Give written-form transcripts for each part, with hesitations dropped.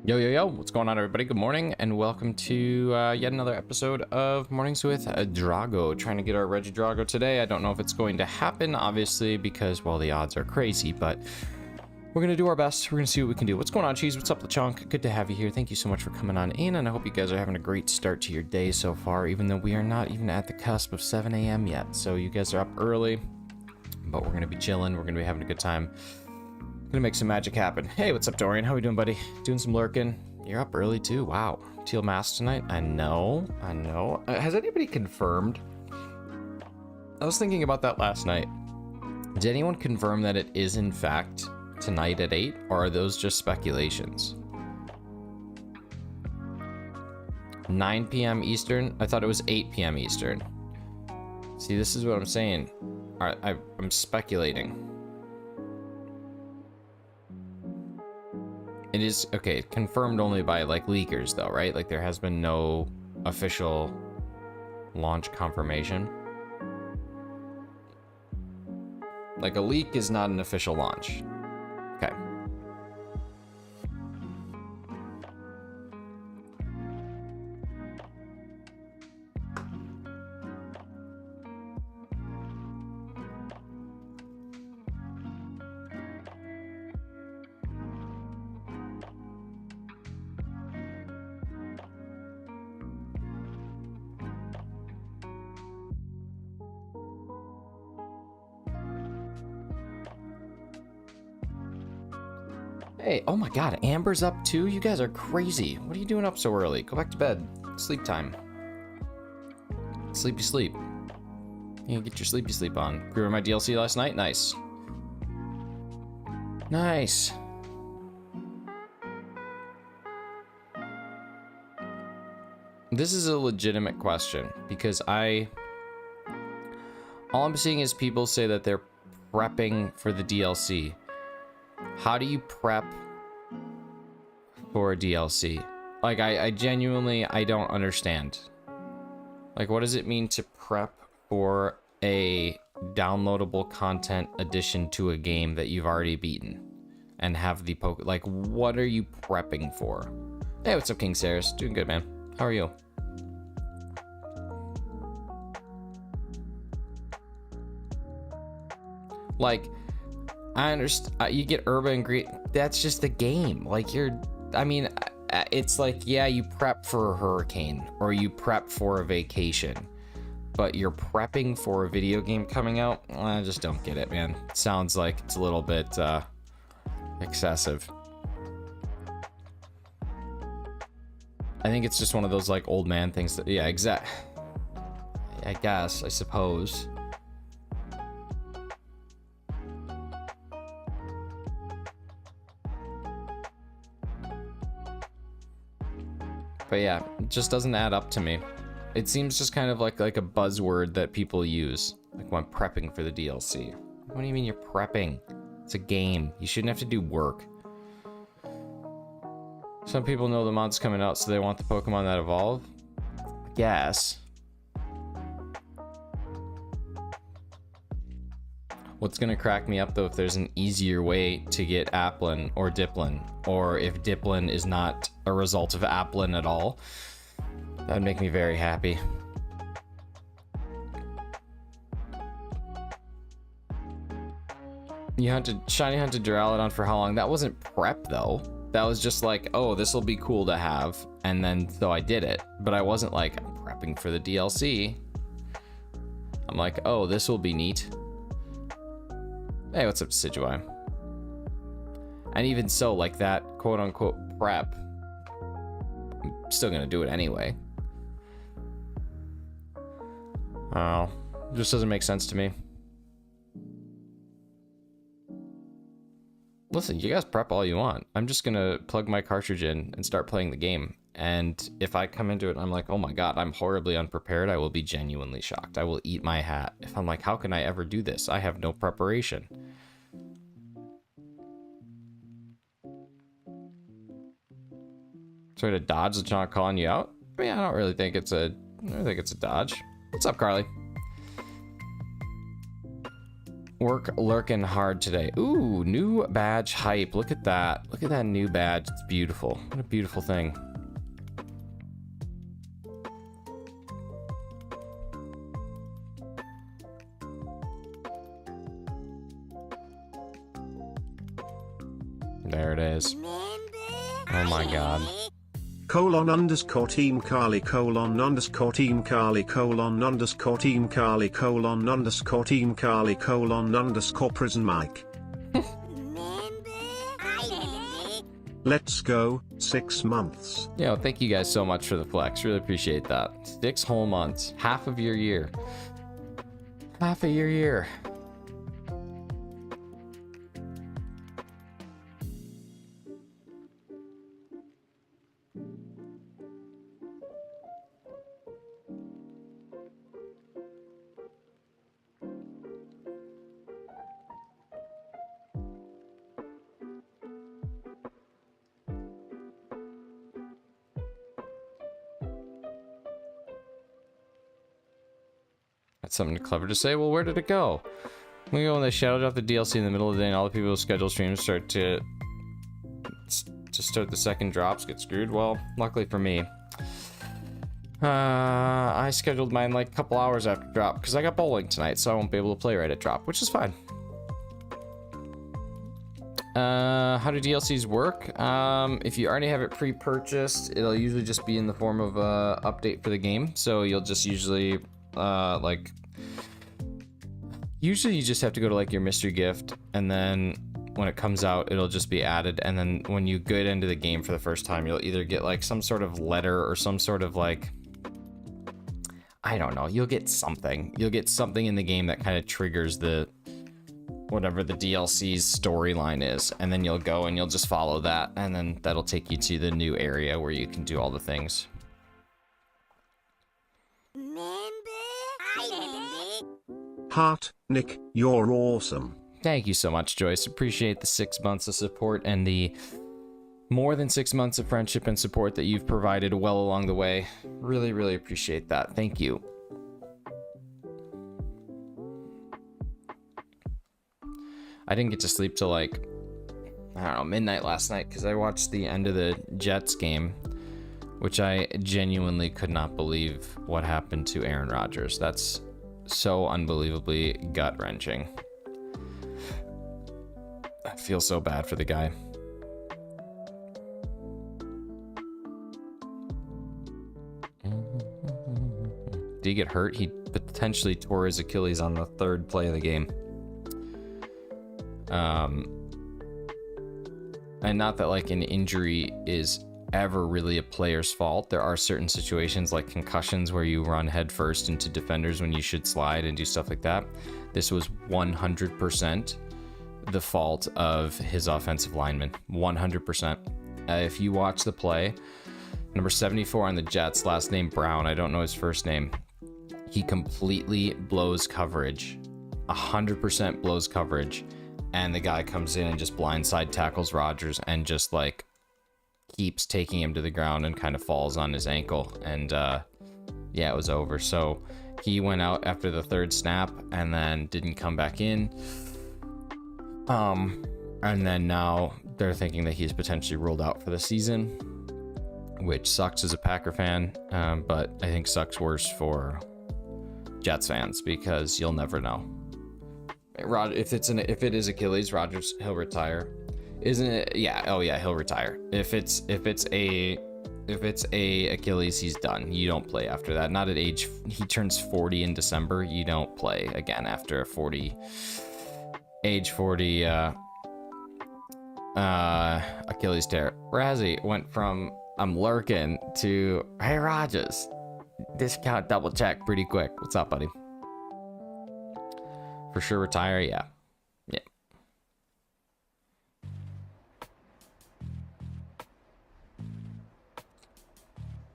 Yo, yo, yo, what's going on, everybody? Good morning, and welcome to yet another episode of Mornings with Drago. Trying to get our Reggie Drago today. I don't know if it's going to happen, obviously, because, well, the odds are crazy, but we're going to do our best. We're going to see what we can do. What's going on, Cheese? What's up, LeChonk? Good to have you here. Thank you so much for coming on in, and I hope you guys are having a great start to your day so far, even though we are not even at the cusp of 7 a.m. yet. So you guys are up early, but we're going to be chilling. We're going to be having a good time. Gonna make some magic happen. Hey, what's up, Dorian? How we doing, buddy? Doing some lurking. You're up early too. Wow. Teal mask tonight. I know. Has anybody confirmed? I was thinking about that last night. Did anyone confirm that it is in fact tonight at 8, or are those just speculations? 9 p.m. Eastern? I thought it was 8 p.m. Eastern. See, this is what I'm saying. I'm speculating. It is, okay, confirmed only by, like, leakers, though, right? Like, there has been no official launch confirmation. Like, a leak is not an official launch. Okay. Hey, oh my god, Amber's up too? You guys are crazy. What are you doing up so early? Go back to bed. Sleep time. Sleepy sleep. You get your sleepy sleep on. Grew my DLC last night? Nice. Nice. This is a legitimate question, because all I'm seeing is people say that they're prepping for the DLC. How do you prep for a DLC? Like, I genuinely, I don't understand. Like, what does it mean to prep for a downloadable content addition to a game that you've already beaten and have the like, what are you prepping for? Hey, what's up, King Saris? Doing good, man. How are you? Like, I understand, you get urban great. That's just the game. Like, I mean, it's like, yeah, you prep for a hurricane or you prep for a vacation, but you're prepping for a video game coming out. I just don't get it, man. Sounds like it's a little bit excessive. I think it's just one of those, like, old man things that, yeah, I guess, I suppose. But yeah, it just doesn't add up to me. It seems just kind of like a buzzword that people use, like when prepping for the DLC. What do you mean you're prepping? It's a game. You shouldn't have to do work. Some people know the mod's coming out, so they want the Pokemon that evolve. I guess. What's gonna crack me up, though, if there's an easier way to get Applin or Diplin, or if Diplin is not a result of Applin at all. That would make me very happy. You shiny hunted Duraludon for how long? That wasn't prep, though. That was just like, oh, this will be cool to have, and then so I did it. But I wasn't like, I'm prepping for the DLC. I'm like, oh, this will be neat. Hey, what's up, Sidgewai? And even so, like, that quote-unquote prep, I'm still gonna do it anyway. Oh, just doesn't make sense to me. Listen, you guys prep all you want. I'm just gonna plug my cartridge in and start playing the game. And if I come into it and I'm like, oh my god, I'm horribly unprepared, I will be genuinely shocked. I will eat my hat. If I'm like, how can I ever do this? I have no preparation. So to dodge the not calling you out? But yeah, I don't really think it's a dodge. What's up, Carly? Work lurking hard today. Ooh, new badge hype. Look at that. Look at that new badge. It's beautiful. What a beautiful thing. There it is. Oh my god. _team Carly _team Carly _team Carly _team Carly _prison Mike. Let's go, 6 months. Yo, thank you guys so much for the flex. Really appreciate that. 6 whole months. Half of your year. Half of your year. That's something clever to say. Well, where did it go? We go when they shadow drop the DLC in the middle of the day and all the people who schedule streams start to start the second drops get screwed. Well, luckily for me, I scheduled mine like a couple hours after drop because I got bowling tonight, so I won't be able to play right at drop, which is fine. How do DLCs work? If you already have it pre-purchased, it'll usually just be in the form of a update for the game. So you'll just usually usually you just have to go to like your mystery gift, and then when it comes out it'll just be added, and then when you get into the game for the first time you'll either get like some sort of letter or some sort of like, I don't know, you'll get something in the game that kind of triggers the whatever the DLC's storyline is, and then you'll go and you'll just follow that, and then that'll take you to the new area where you can do all the things. Heart, Nick, you're awesome. Thank you so much, Joyce. Appreciate the 6 months of support and the more than 6 months of friendship and support that you've provided well along the way. Really, really appreciate that. Thank you. I didn't get to sleep till like, I don't know, midnight last night because I watched the end of the Jets game, which I genuinely could not believe what happened to Aaron Rodgers. That's so unbelievably gut-wrenching. I feel so bad for the guy. Did he get hurt? He potentially tore his Achilles on the 3rd play of the game. And not that like an injury is ever really a player's fault. There are certain situations like concussions where you run headfirst into defenders when you should slide and do stuff like that. This was 100% the fault of his offensive lineman. 100%. If you watch the play, number 74 on the Jets, last name Brown, I don't know his first name, he completely blows coverage. 100% blows coverage. And the guy comes in and just blindside tackles Rodgers and just like keeps taking him to the ground and kind of falls on his ankle. And yeah, it was over. So he went out after the 3rd snap and then didn't come back in. And then now they're thinking that he's potentially ruled out for the season, which sucks as a Packer fan, but I think sucks worse for Jets fans because you'll never know. If it is Achilles, Rodgers, he'll retire, isn't it? Yeah. Oh yeah, he'll retire. If it's a Achilles, he's done. You don't play after that. Not at age. He turns 40 in December. You don't play again after age 40. Achilles tear. Razzie went from I'm lurking to hey Rodgers, discount double check pretty quick. What's up, buddy? For sure retire, yeah.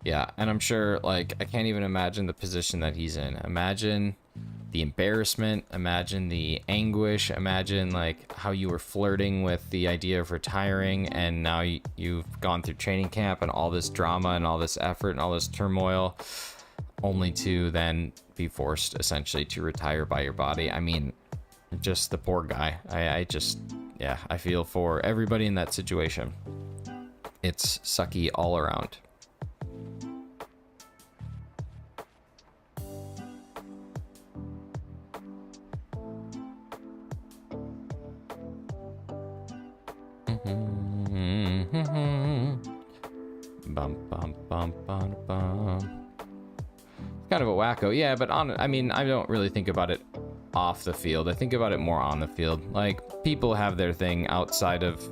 Yeah, and I'm sure, like, I can't even imagine the position that he's in. Imagine the embarrassment, imagine the anguish, imagine, like, how you were flirting with the idea of retiring, and now you've gone through training camp and all this drama and all this effort and all this turmoil, only to then be forced, essentially, to retire by your body. I mean, just the poor guy. I just, yeah, I feel for everybody in that situation. It's sucky all around. Bum, bum, bum, bum, bum. Kind of a wacko, yeah, but I mean, I don't really think about it off the field. I think about it more on the field. Like, people have their thing outside of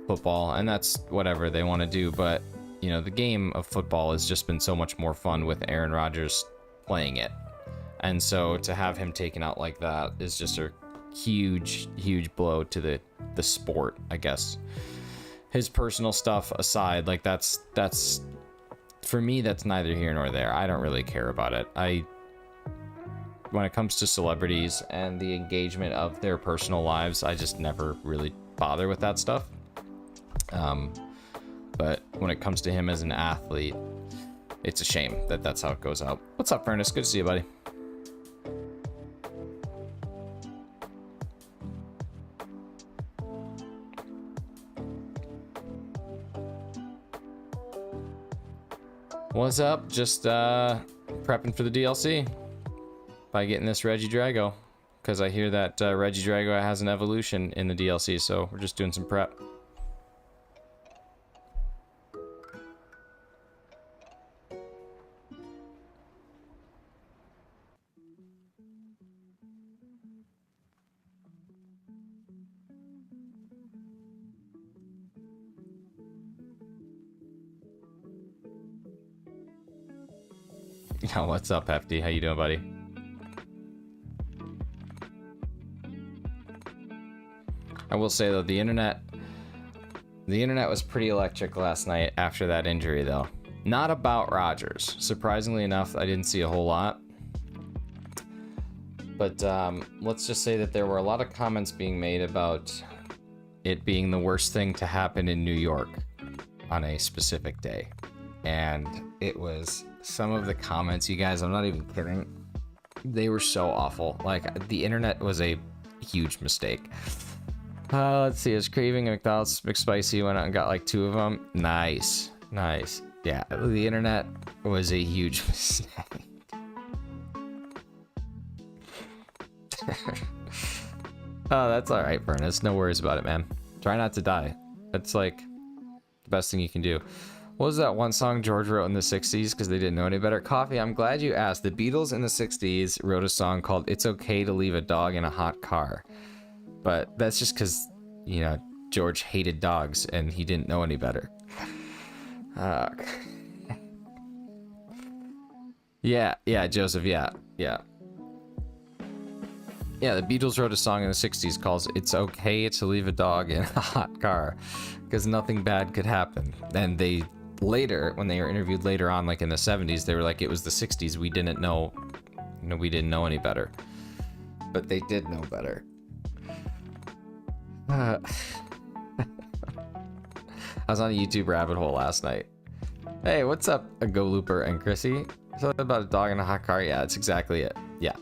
football, and that's whatever they want to do, but, you know, the game of football has just been so much more fun with Aaron Rodgers playing it. And so to have him taken out like that is just a huge, huge blow to the sport, I guess. His personal stuff aside, like, that's for me, that's neither here nor there. I don't really care about it. When it comes to celebrities and the engagement of their personal lives, I just never really bother with that stuff. But when it comes to him as an athlete, it's a shame that that's how it goes out. What's up, Furnace? Good to see you, buddy. What's up? Just prepping for the DLC by getting this Reggie Drago, because I hear that Reggie Drago has an evolution in the DLC, so we're just doing some prep. Yo, what's up, Hefty? How you doing, buddy? I will say, though, the internet was pretty electric last night after that injury, though. Not about Rodgers. Surprisingly enough, I didn't see a whole lot. But let's just say that there were a lot of comments being made about it being the worst thing to happen in New York on a specific day. And it was some of the comments, you guys, I'm not even kidding. They were so awful. Like, the internet was a huge mistake. Let's see, I was craving a McDonald's McSpicy, went out and got like 2 of them. Nice, nice. Yeah, the internet was a huge mistake. Oh, that's all right, Furnace. No worries about it, man. Try not to die. That's like the best thing you can do. What was that one song George wrote in the 60s because they didn't know any better? Coffee, I'm glad you asked. The Beatles in the 60s wrote a song called It's Okay to Leave a Dog in a Hot Car. But that's just because, you know, George hated dogs and he didn't know any better. Yeah, Joseph, yeah. Yeah, the Beatles wrote a song in the 60s called It's Okay to Leave a Dog in a Hot Car because nothing bad could happen. And they later, when they were interviewed later on, like in the 70s, they were like, it was the 60s, we didn't know any better. But they did know better. I was on a YouTube rabbit hole last night. Hey, what's up, a Go Looper and Chrissy? Something about a dog in a hot car? Yeah, that's exactly it. Yeah.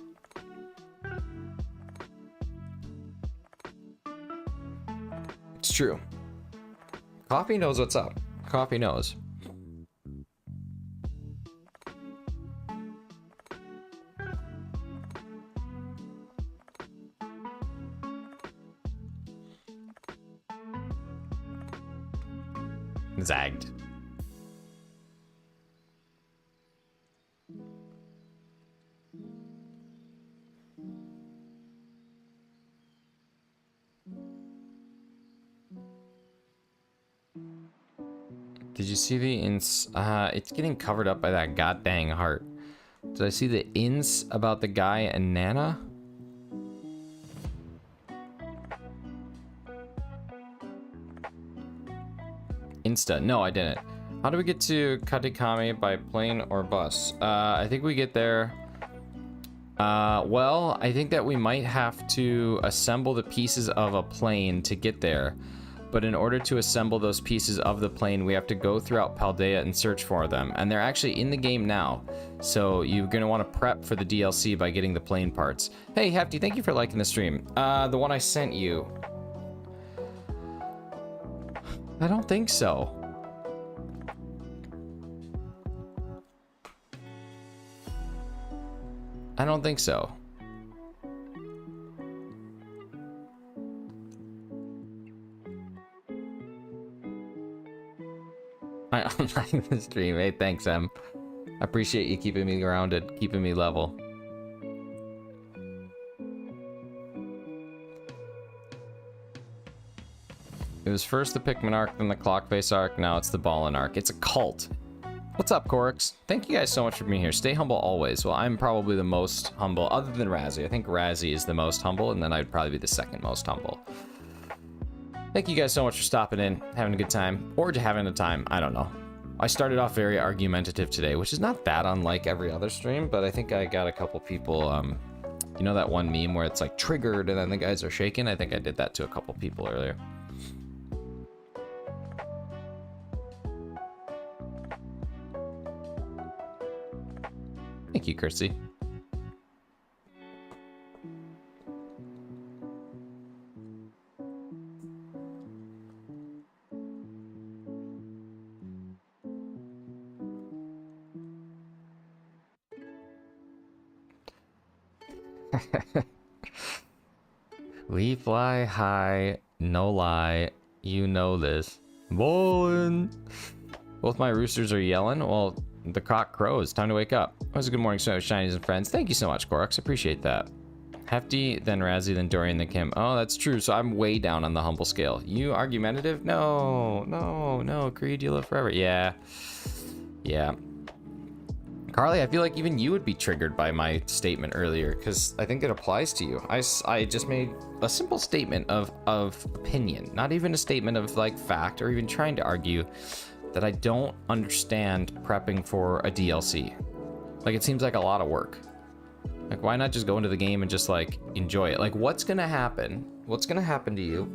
It's true. Coffee knows what's up. Coffee knows. Zagged. Did you see the it's getting covered up by that goddamn heart. Did I see the ins about the guy and Nana? Insta. No, I didn't. How do we get to Katikami by plane or bus? I think we get there. Well, I think that we might have to assemble the pieces of a plane to get there. but in order to assemble those pieces of the plane, we have to go throughout Paldea and search for them. And they're actually in the game now. So you're going to want to prep for the DLC by getting the plane parts. Hey, Hefty, thank you for liking the stream. The one I sent you. I don't think so. I don't think so. I like the stream. Hey, thanks, Em. I appreciate you keeping me grounded, keeping me level. It was first the Pikmin arc, then the Clockface arc, now it's the Ballin arc. It's a cult. What's up, Corix? Thank you guys so much for being here. Stay humble always. Well, I'm probably the most humble, other than Razzie. I think Razzie is the most humble, and then I'd probably be the second most humble. Thank you guys so much for stopping in, having a good time, or having a time, I don't know. I started off very argumentative today, which is not that unlike every other stream, but I think I got a couple people, you know that one meme where it's like triggered and then the guys are shaking? I think I did that to a couple people earlier. Thank you, Kirsty. We fly high, no lie, you know this. Bowling. Both my roosters are yelling. Well, the cock crows. Time to wake up. It was a good morning, so shinies and friends. Thank you so much, Corax. Appreciate that. Hefty, then Razzie, then Dorian, then Kim. Oh, that's true. So I'm way down on the humble scale. You argumentative? No, no, no. Creed, you live forever. Yeah. Yeah. Carly, I feel like even you would be triggered by my statement earlier, because I think it applies to you. I just made a simple statement of opinion, not even a statement of like fact or even trying to argue that I don't understand prepping for a DLC. Like, it seems like a lot of work. Like, why not just go into the game and just like enjoy it? Like, what's gonna happen? What's gonna happen to you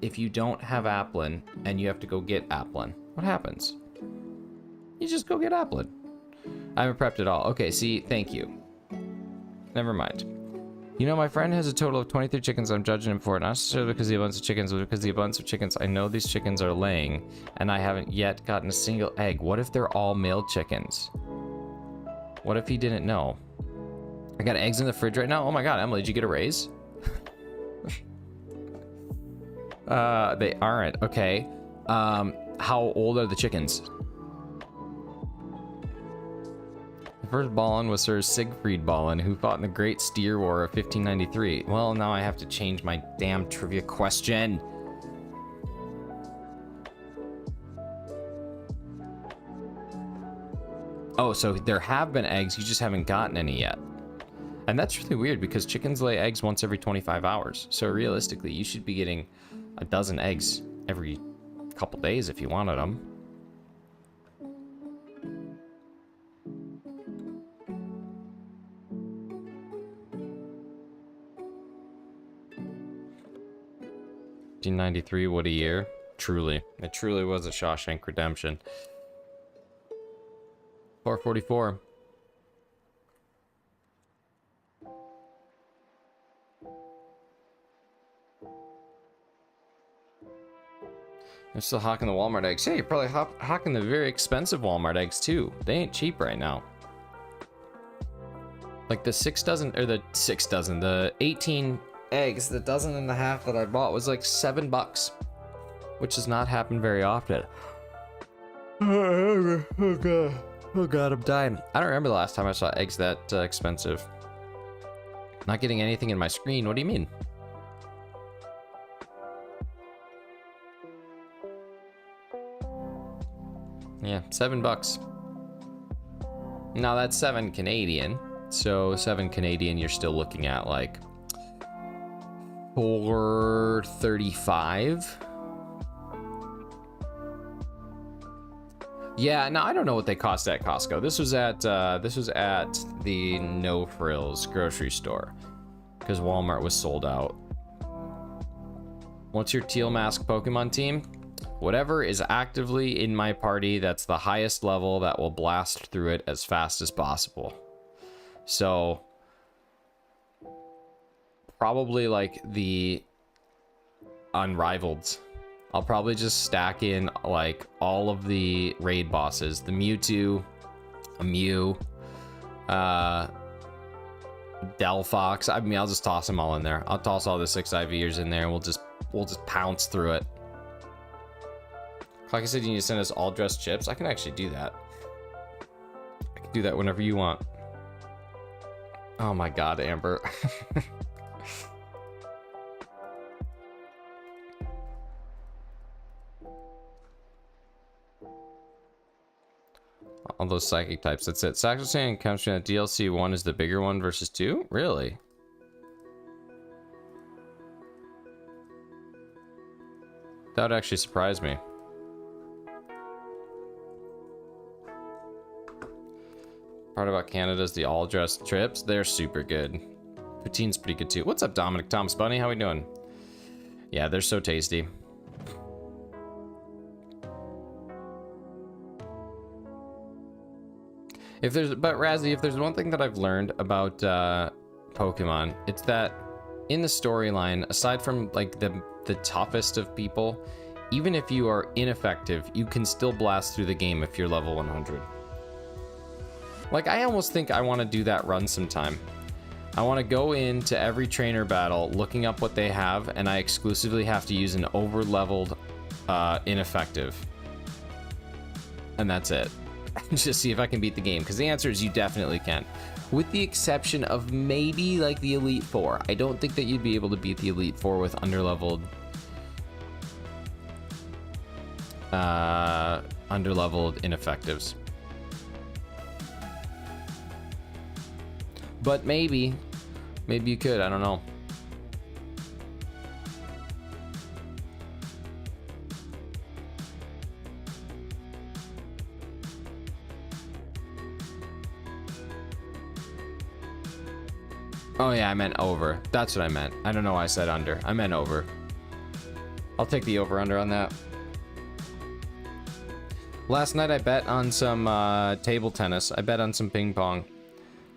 if you don't have Applin and you have to go get Applin? What happens? You just go get Applin. I haven't prepped at all. Okay, see, thank you. Never mind. You know, my friend has a total of 23 chickens. I'm judging him for it, not necessarily because of the abundance of chickens, but because of the abundance of chickens. I know these chickens are laying, and I haven't yet gotten a single egg. What if they're all male chickens? What if he didn't know? I got eggs in the fridge right now. Oh my god, Emily, did you get a raise? They aren't. Okay. How old are the chickens? The first Ballin was Sir Siegfried Ballin, who fought in the Great Steer War of 1593. Well, now I have to change my damn trivia question. Oh, so there have been eggs, you just haven't gotten any yet. And that's really weird because chickens lay eggs once every 25 hours. So realistically, you should be getting a dozen eggs every couple days if you wanted them. $1993, what a year. Truly. It truly was a Shawshank Redemption. 444. I'm still hawking the Walmart eggs. Yeah, you're probably hawking the very expensive Walmart eggs too. They ain't cheap right now. Like the 6 dozen, or the 6 dozen, the 18 eggs, the dozen and a half that I bought was like $7, which does not happen very often. Oh god. Oh god, I'm dying. I don't remember the last time I saw eggs that expensive. Not getting anything in my screen. What do you mean? Yeah, $7. Now that's 7 Canadian. So 7 Canadian, you're still looking at like $4.35. Yeah, no, I don't know what they cost at Costco. This was at the No Frills grocery store because Walmart was sold out. What's your teal mask Pokemon team? Whatever is actively in my party that's the highest level that will blast through it as fast as possible. So probably like the unrivaled. I'll probably just stack in like all of the raid bosses, the Mewtwo, a Mew, Delphox. I mean, I'll just toss them all in there. I'll toss all the 6 IVers in there and we'll just pounce through it. Like I said, you need to send us all dressed chips. I can actually do that. I can do that whenever you want. Oh my god, Amber. All those psychic types, that's it. Saxon and Chemistry on DLC 1 is the bigger one versus 2? Really? That would actually surprise me. Part about Canada's the all-dressed trips. They're super good. Poutine's pretty good too. What's up, Dominic Thomas Bunny? How we doing? Yeah, they're so tasty. But Razzie, if there's one thing that I've learned about Pokemon, it's that in the storyline, aside from like the toughest of people, even if you are ineffective, you can still blast through the game if you're level 100. Like, I almost think I want to do that run sometime. I want to go into every trainer battle looking up what they have, and I exclusively have to use an over-leveled ineffective. And that's it. Just see if I can beat the game, because the answer is you definitely can. With the exception of maybe like the Elite Four. I don't think that you'd be able to beat the Elite Four with underleveled ineffectives. But maybe you could, I don't know. Oh yeah, I meant over. That's what I meant. I don't know why I said under. I meant over. I'll take the over-under on that. Last night I bet on some table tennis. I bet on some ping pong.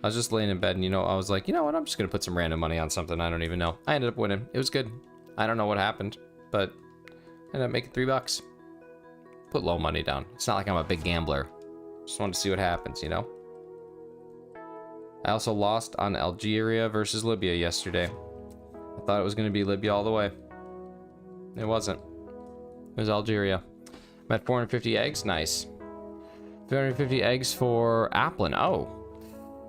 I was just laying in bed and, I was like, you know what? I'm just going to put some random money on something I don't even know. I ended up winning. It was good. I don't know what happened, but I ended up making $3. Put low money down. It's not like I'm a big gambler. Just wanted to see what happens, I also lost on Algeria versus Libya yesterday. I thought it was going to be Libya all the way. It wasn't. It was Algeria. I'm at 450 eggs. Nice. 350 eggs for Applin. Oh.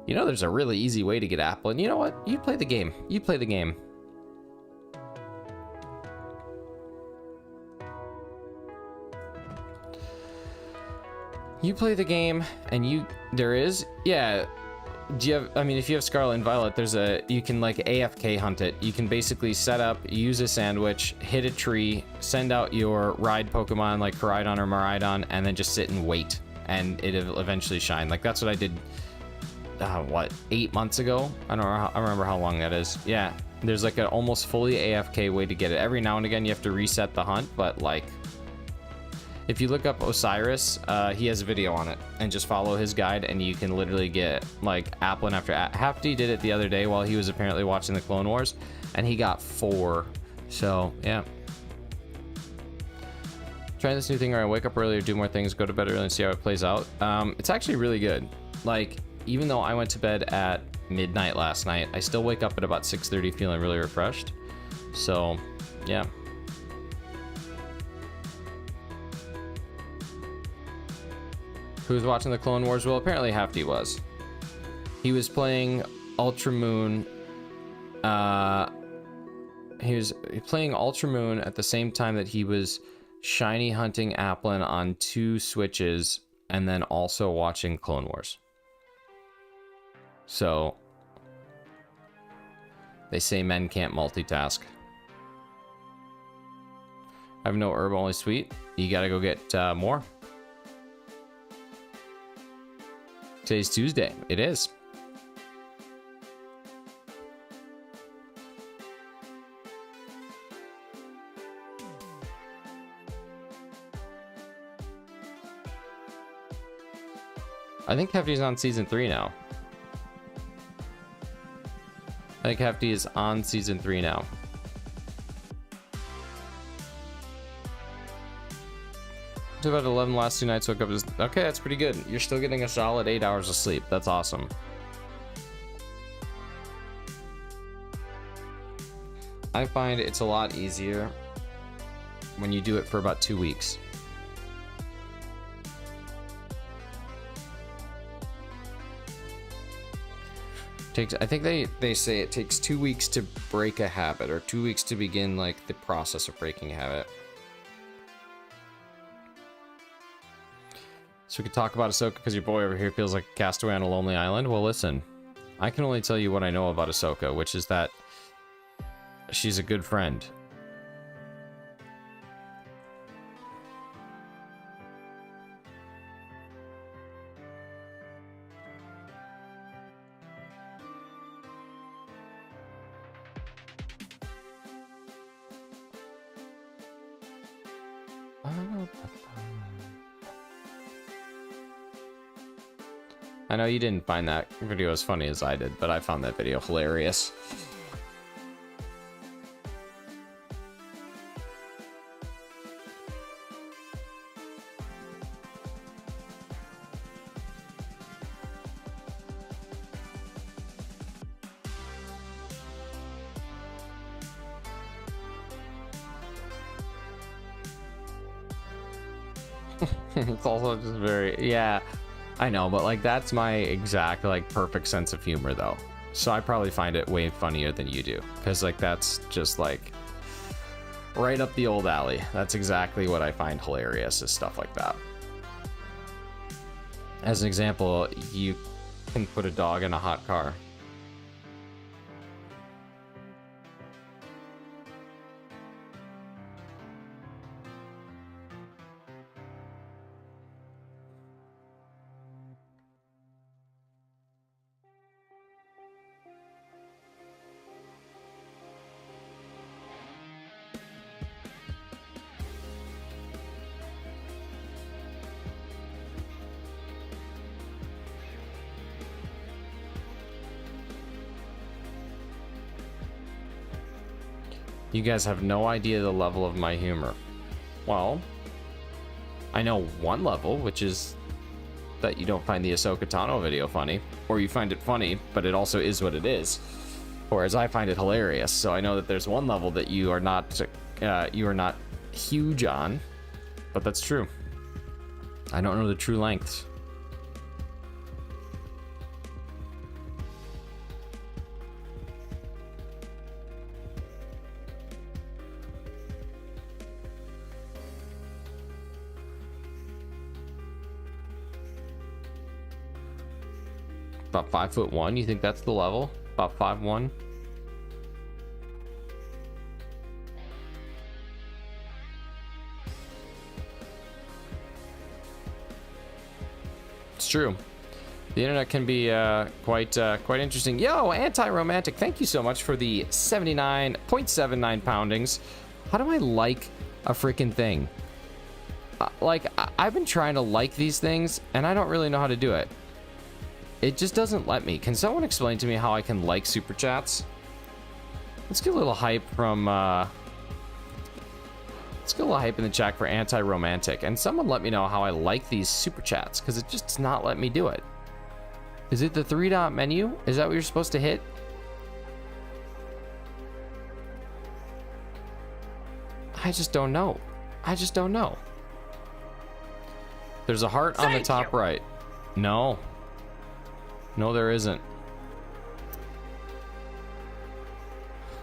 There's a really easy way to get Applin. You know what? You play the game. You play the game. You play the game, and there is, yeah. Do you have, if you have Scarlet and Violet, you can like AFK hunt it. You can basically set up, use a sandwich, hit a tree, send out your ride Pokemon like Koraidon or Miraidon, and then just sit and wait, and it'll eventually shine. Like that's what I did. 8 months ago? I don't remember how long that is. Yeah, there's like an almost fully AFK way to get it. Every now and again you have to reset the hunt, but like if you look up Osiris, he has a video on it, and just follow his guide and you can literally get like Applin after Hafty did it the other day while he was apparently watching the Clone Wars, and he got 4. So yeah, try this new thing where I wake up earlier, do more things, go to bed early, and see how it plays out. It's actually really good. Like, even though I went to bed at midnight last night, I still wake up at about 6:30 feeling really refreshed. So, yeah. Who was watching the Clone Wars? Well, apparently Hafty was. He was playing Ultra Moon. He was playing Ultra Moon at the same time that he was shiny hunting Applin on 2 Switches, and then also watching Clone Wars. So, they say men can't multitask. I have no herb, only sweet. You gotta go get more. Today's Tuesday. It is. I think Hefty's on season 3 now. I think Hefty is on season 3 now. To about 11 last 2 nights. Woke up is okay. That's pretty good. You're still getting a solid 8 hours of sleep. That's awesome. I find it's a lot easier when you do it for about 2 weeks. I think they say it takes 2 weeks to break a habit, or 2 weeks to begin like the process of breaking a habit. So we could talk about Ahsoka because your boy over here feels like a castaway on a lonely island. Well, listen, I can only tell you what I know about Ahsoka, which is that she's a good friend. I know you didn't find that video as funny as I did, but I found that video hilarious. It's also just very, yeah, I know, but like that's my exact like perfect sense of humor though. So I probably find it way funnier than you do, because like that's just like right up the old alley. That's exactly what I find hilarious, is stuff like that. As an example, you can put a dog in a hot car. You guys have no idea the level of my humor. Well, I know one level, which is that you don't find the Ahsoka Tano video funny, or you find it funny, but it also is what it is. Whereas I find it hilarious. So I know that there's one level that you are not huge on, but that's true. I don't know the true lengths. About 5'1", you think that's the level? About 5'1"? It's true. The internet can be quite interesting. Yo, anti-romantic, thank you so much for the 79.79 poundings. How do I like a freaking thing? I've been trying to like these things, and I don't really know how to do it. It just doesn't let me. Can someone explain to me how I can like super chats? Let's get a little hype from, let's get a little hype in the chat for anti-romantic. And someone let me know how I like these super chats, because it just does not let me do it. Is it the 3-dot menu? Is that what you're supposed to hit? I just don't know. I just don't know. There's a heart on the top right. No. No, there isn't.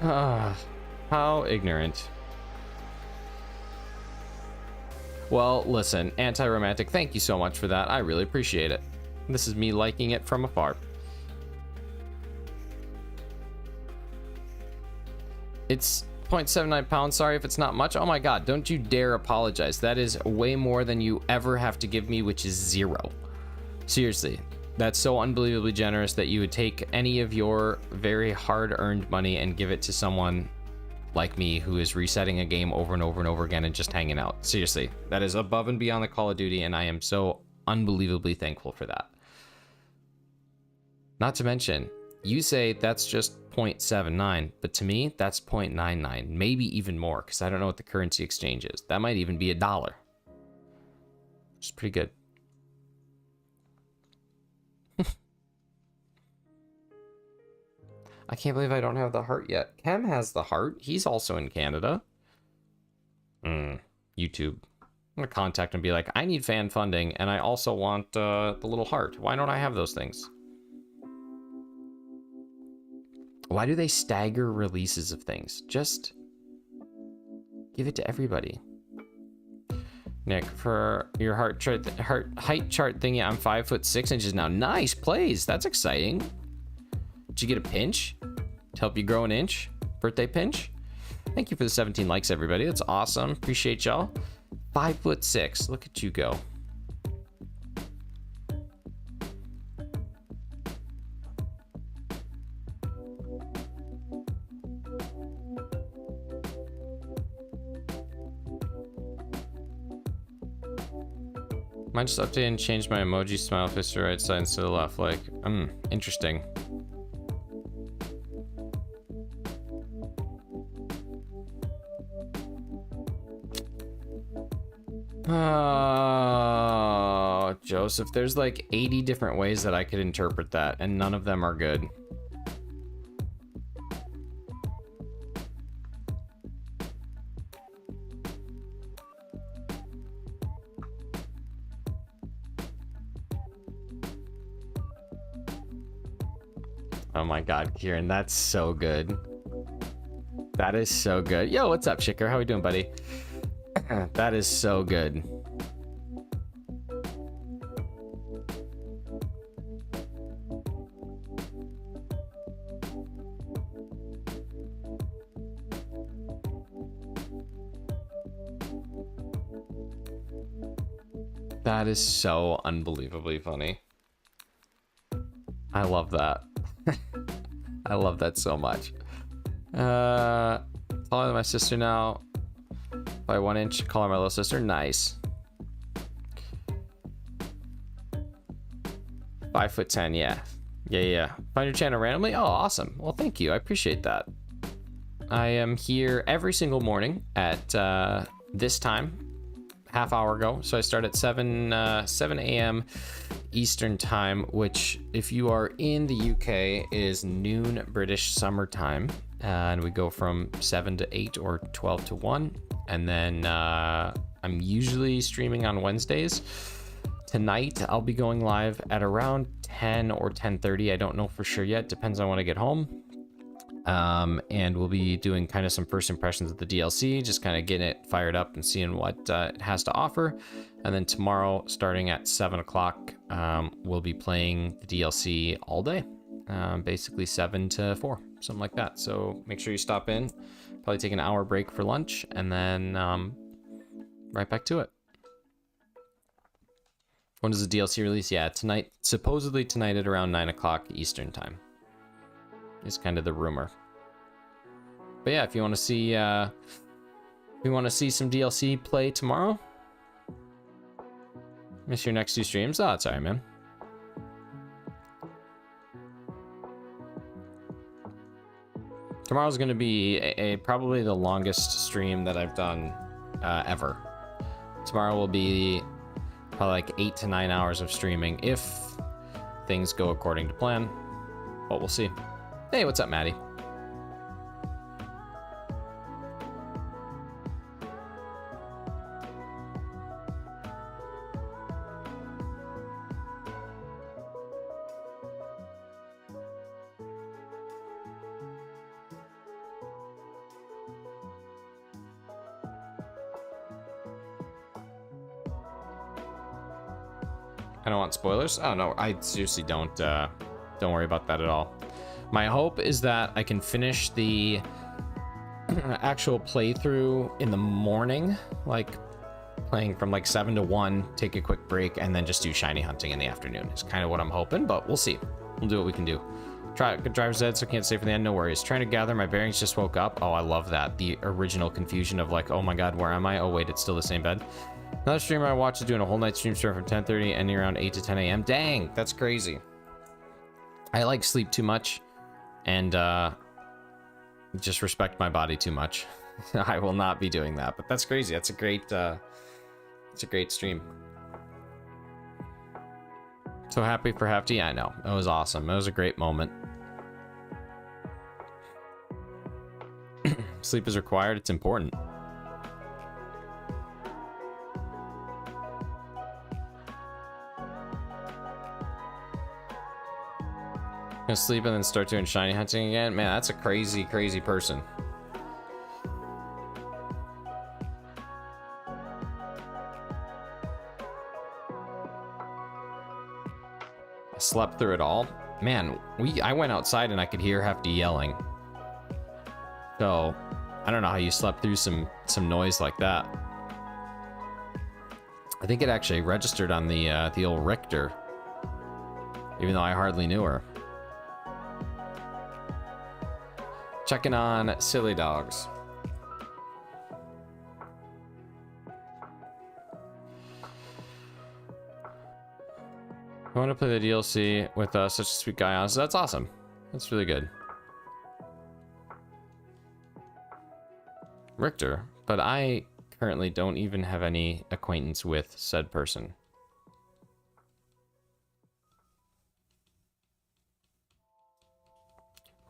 How ignorant. Well, listen, anti-romantic, thank you so much for that. I really appreciate it. This is me liking it from afar. It's 0.79 pounds. Sorry if it's not much. Oh my god, don't you dare apologize. That is way more than you ever have to give me, which is 0. Seriously. That's so unbelievably generous that you would take any of your very hard-earned money and give it to someone like me who is resetting a game over and over and over again and just hanging out. Seriously, that is above and beyond the Call of Duty, and I am so unbelievably thankful for that. Not to mention, you say that's just 0.79, but to me, that's 0.99, maybe even more, because I don't know what the currency exchange is. That might even be $1, which is pretty good. I can't believe I don't have the heart yet. Kem has the heart. He's also in Canada. YouTube. I'm gonna contact him and be like, I need fan funding, and I also want the little heart. Why don't I have those things? Why do they stagger releases of things? Just give it to everybody. Nick, for your height chart thingy, I'm 5'6" now. Nice plays. That's exciting. Did you get a pinch to help you grow an inch? Birthday pinch? Thank you for the 17 likes, everybody. That's awesome. Appreciate y'all. 5'6". Look at you go. Might just update and change my emoji smile face to right side instead of left. Like, interesting. Oh, Joseph, there's like 80 different ways that I could interpret that, and none of them are good. Oh my god, Kieran, that's so good. That is so good. Yo, what's up, Shicker? How we doing, buddy? That is so good. That is so unbelievably funny. I love that. I love that so much. Taller than my sister now by 1 inch. Call her my little sister. Nice. 5'10". Yeah. Find your channel randomly. Oh, awesome. Well, thank you. I appreciate that. I am here every single morning at this time, half hour ago. So I start at 7 a.m. Eastern time, which if you are in the UK is noon British summer time. And we go from 7 to 8 or 12 to 1. And then I'm usually streaming on Wednesdays. Tonight, I'll be going live at around 10 or 10:30. I don't know for sure yet. Depends on when I get home. And we'll be doing kind of some first impressions of the DLC, just kind of getting it fired up and seeing what it has to offer. And then tomorrow, starting at 7 o'clock, we'll be playing the DLC all day, basically 7 to 4, something like that. So make sure you stop in, probably take an hour break for lunch, and then right back to it. When does the DLC release? Yeah, tonight, supposedly tonight at around 9 o'clock Eastern time. Is kind of the rumor. But yeah, if you want to see some DLC play tomorrow, miss your next 2 streams. Oh, it's alright, man. Tomorrow's going to be probably the longest stream that I've done ever. Tomorrow will be probably like 8 to 9 hours of streaming if things go according to plan, but we'll see. Hey, what's up, Maddie? I don't want spoilers. Oh no, I seriously don't worry about that at all. My hope is that I can finish the actual playthrough in the morning, like playing from like 7 to 1, take a quick break, and then just do shiny hunting in the afternoon. It's kind of what I'm hoping, but we'll see. We'll do what we can do. Driver's ed, so can't stay for the end. No worries. Trying to gather my bearings, just woke up. Oh, I love that. The original confusion of like, oh my god, where am I? Oh wait, it's still the same bed. Another streamer I watch is doing a whole night stream starting from 10:30, ending around 8 to 10 a.m. Dang, that's crazy. I like sleep too much and just respect my body too much. I will not be doing that, but that's crazy. That's a great stream. So happy for Hefty. I know, it was awesome. It was a great moment. Sleep is required. It's important. Gonna sleep and then start doing shiny hunting again. Man, that's a crazy person. I slept through it all. Man, I went outside and I could hear Hefty yelling. So I don't know how you slept through some noise like that. I think it actually registered on the old Richter, even though I hardly knew her. Checking on silly dogs. I want to play the DLC with such a sweet guy on, so that's awesome. That's really good. Richter, but I currently don't even have any acquaintance with said person.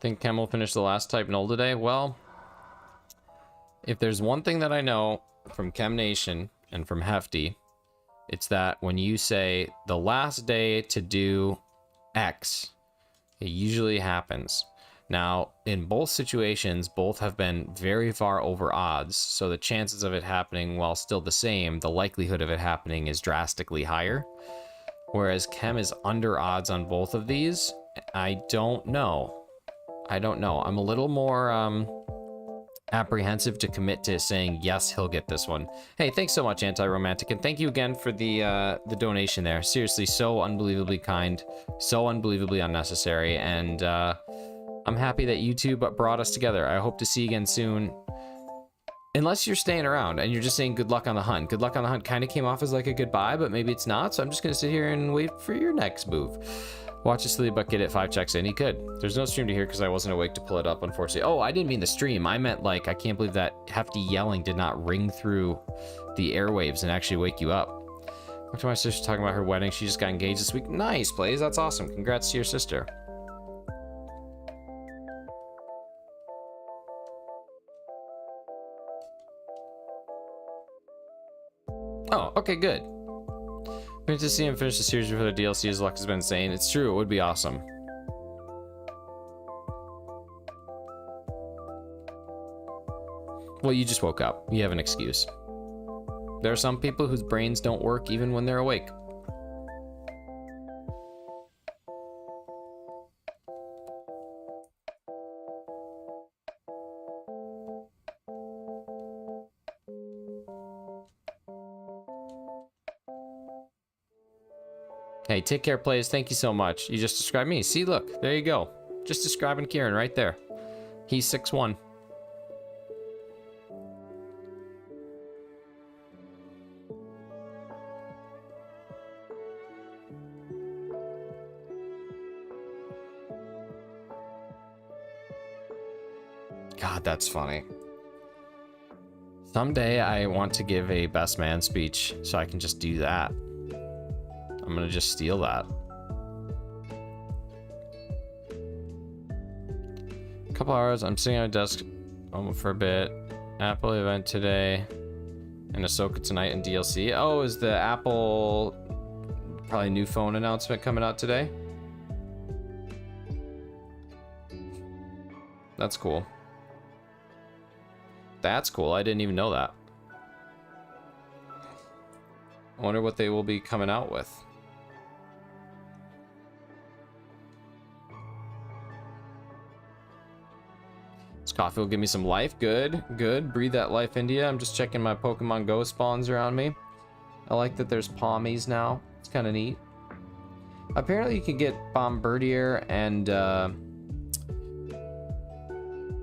Think Kem will finish the last type null today? Well, if there's one thing that I know from Chem Nation and from Hefty, it's that when you say the last day to do X, it usually happens. Now, in both situations, both have been very far over odds, so the chances of it happening, while still the same, the likelihood of it happening is drastically higher. Whereas Chem is under odds on both of these. I don't know. I'm a little more apprehensive to commit to saying yes, he'll get this one. Hey, thanks so much, Anti-Romantic, and thank you again for the donation there. Seriously, so unbelievably kind, so unbelievably unnecessary, and I'm happy that you two brought us together. I hope to see you again soon. Unless you're staying around and you're just saying good luck on the hunt. Good luck on the hunt kind of came off as like a goodbye, but maybe it's not, so I'm just going to sit here and wait for your next move. Watch a silly buck get it 5 checks in. He could. There's no stream to hear because I wasn't awake to pull it up, unfortunately. Oh, I didn't mean the stream. I meant, like, I can't believe that Hefty yelling did not ring through the airwaves and actually wake you up. Look to my sister talking about her wedding. She just got engaged this week. Nice, Blaze. That's awesome. Congrats to your sister. Oh, okay, good. We need to see him finish the series before the DLC, as luck has been saying. It's true, it would be awesome. Well, you just woke up. You have an excuse. There are some people whose brains don't work even when they're awake. Hey, take care, Plays. Thank you so much. You just described me. See, look, there you go. Just describing Kieran right there. He's 6'1". God, that's funny. Someday I want to give a best man speech so I can just do that. I'm gonna just steal that. A couple hours, I'm sitting on a desk for a bit. Apple event today and Ahsoka tonight and DLC. Oh, is the Apple probably new phone announcement coming out today? That's cool. That's cool. I didn't even know that. I wonder what they will be coming out with. This coffee will give me some life. Good, good. Breathe that life into you. I'm just checking my Pokemon Go spawns around me. I like that there's Palmies now. It's kind of neat. Apparently you can get Bombardier and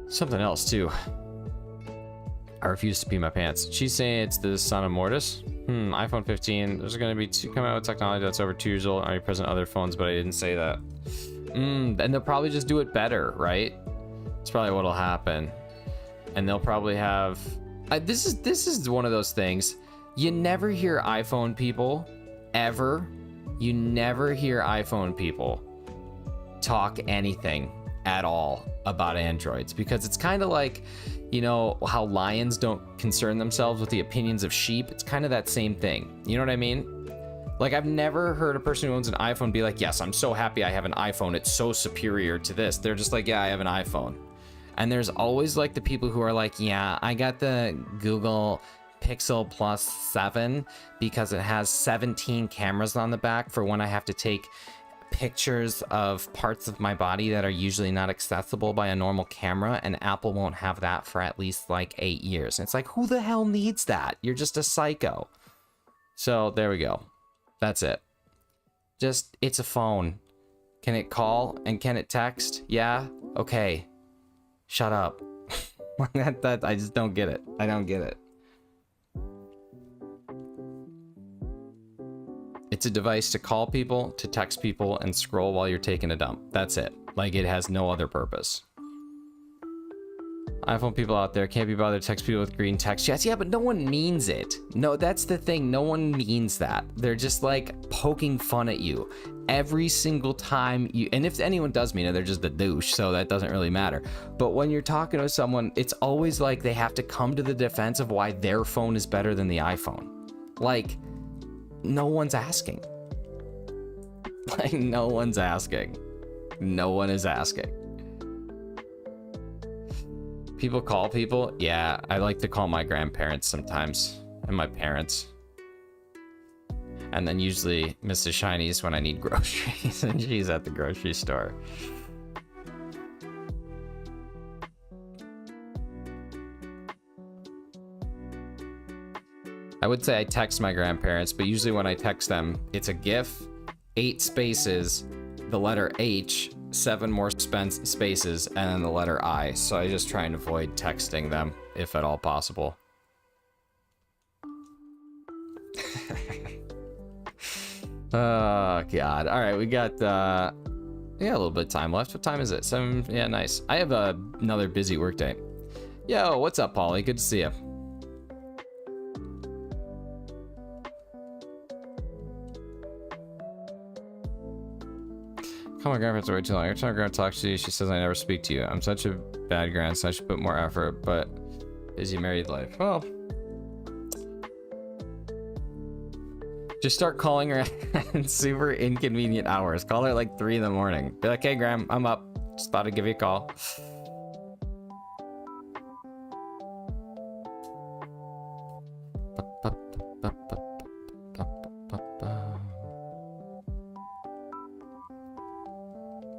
something else too. I refuse to pee my pants. She's saying it's the Son of Mortis. iPhone 15. There's going to be two coming out with technology that's over 2 years old. Already present other phones, but I didn't say that. And they'll probably just do it better, right? It's probably what'll happen. And they'll probably have... this is one of those things. You never hear iPhone people, ever. You never hear iPhone people talk anything at all about Androids, because it's kind of like, you know, how lions don't concern themselves with the opinions of sheep. It's kind of that same thing. You know what I mean? Like, I've never heard a person who owns an iPhone be like, yes, I'm so happy I have an iPhone. It's so superior to this. They're just like, yeah, I have an iPhone. And there's always like the people who are like, yeah, I got the Google Pixel Plus 7 because it has 17 cameras on the back for when I have to take pictures of parts of my body that are usually not accessible by a normal camera, and Apple won't have that for at least like 8 years. And it's like, who the hell needs that? You're just a psycho. So there we go. That's it. Just, it's a phone. Can it call and can it text? Yeah? Okay. Shut up. that I just don't get it. I don't get it. It's a device to call people, to text people, and scroll while you're taking a dump. That's it. Like, it has no other purpose. iPhone people out there can't be bothered to text people with green text chats. Yeah, but no one means it. No, that's the thing. No one means that. They're just like poking fun at you every single time you, and if anyone does mean it, they're just a douche, so that doesn't really matter. But when you're talking to someone, it's always like they have to come to the defense of why their phone is better than the iPhone. Like, no one's asking. Like, no one's asking. No one is asking. People call people? Yeah, I like to call my grandparents sometimes, and my parents. And then usually Mrs. Shiny's when I need groceries, and she's at the grocery store. I would say I text my grandparents, but usually when I text them, it's a GIF, 8 spaces, the letter H, 7 more spaces, and then the letter I. So I just try and avoid texting them, if at all possible. Oh, God. All right, we got a little bit of time left. What time is it? 7? Yeah, nice. I have another busy workday. Yo, what's up, Polly? Good to see you. Call my grandparents way too long. Every time my grandma talks to you, she says I never speak to you. I'm such a bad grandson. I should put more effort, but busy married life. Well, just start calling her at super inconvenient hours. Call her at like 3 in the morning. Be like, hey, Graham, I'm up. Just thought I'd give you a call.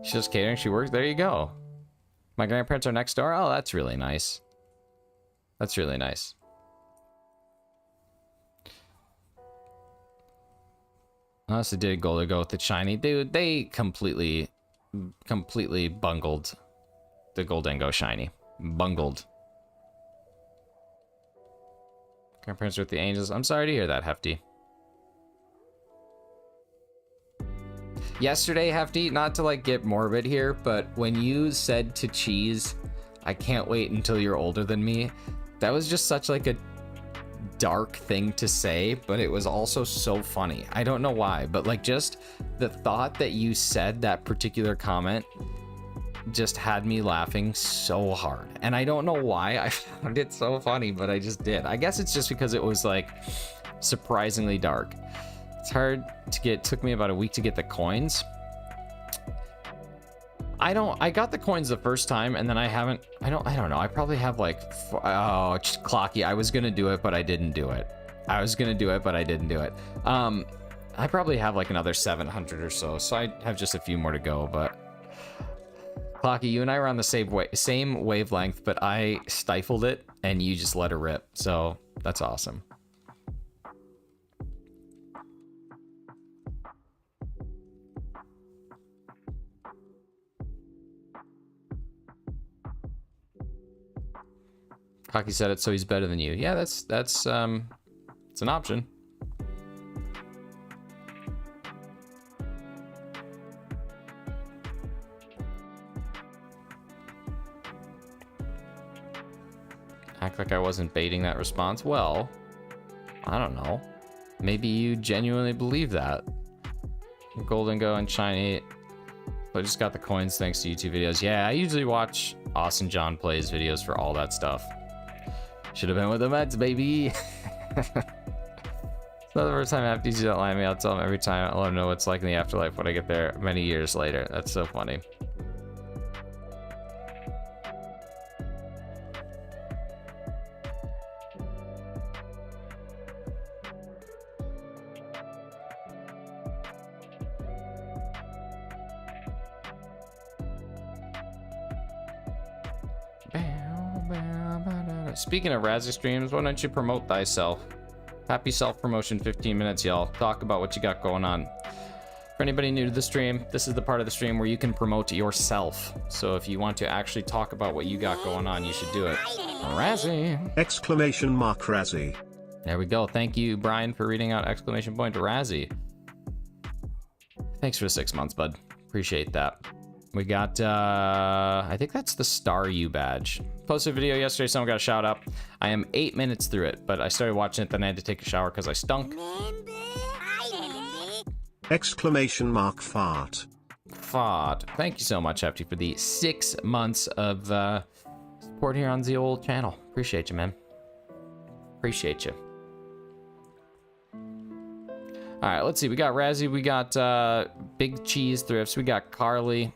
She does catering. She works. There you go. My grandparents are next door. Oh, that's really nice. That's really nice. Honestly, did go with the shiny. Dude, they completely bungled the Goldango shiny. Bungled. Grandparents are with the angels. I'm sorry to hear that, Hefty. Yesterday, Hefty, not to like get morbid here, but when you said to Cheese, I can't wait until you're older than me, that was just such like a dark thing to say, but it was also so funny. I don't know why, but like just the thought that you said that particular comment just had me laughing so hard. And I don't know why I found it so funny, but I just did. I guess it's just because it was like surprisingly dark. It's hard to get. Took me about a week to get the coins. I got the coins the first time, and then I haven't. I don't know. I probably have like. Oh, Clocky. I was gonna do it, but I didn't do it. I probably have like another 700 or so. So I have just a few more to go. But Clocky, you and I were on the same wavelength, but I stifled it, and you just let it rip. So that's awesome. Hockey said it, so he's better than you. Yeah, that's it's an option. Act like I wasn't baiting that response. Well, I don't know. Maybe you genuinely believe that. Golden Go and Shiny. I just got the coins thanks to YouTube videos. Yeah, I usually watch Austin John Plays videos for all that stuff. Should have been with the Mets, baby. It's not the first time I have to don't lie to me. I'll tell them every time. I'll let them know what it's like in the afterlife when I get there many years later. That's so funny. Speaking of Razzie streams, why don't you promote thyself? Happy self-promotion 15 minutes, y'all. Talk about what you got going on. For anybody new to the stream, this is the part of the stream where you can promote yourself. So if you want to actually talk about what you got going on, you should do it. Razzie! Exclamation mark Razzie. There we go. Thank you, Brian, for reading out exclamation point to Razzie. Thanks for the 6 months, bud. Appreciate that. We got, I think that's the Star U badge. Posted a video yesterday, someone got a shout out. I am 8 minutes through it, but I started watching it, then I had to take a shower because I stunk. Exclamation mark fart. Fart. Thank you so much, Hefty, for the 6 months of support here on the old channel. Appreciate you, man. Appreciate you. All right, let's see. We got Razzie. We got Big Cheese Thrifts. We got Carly.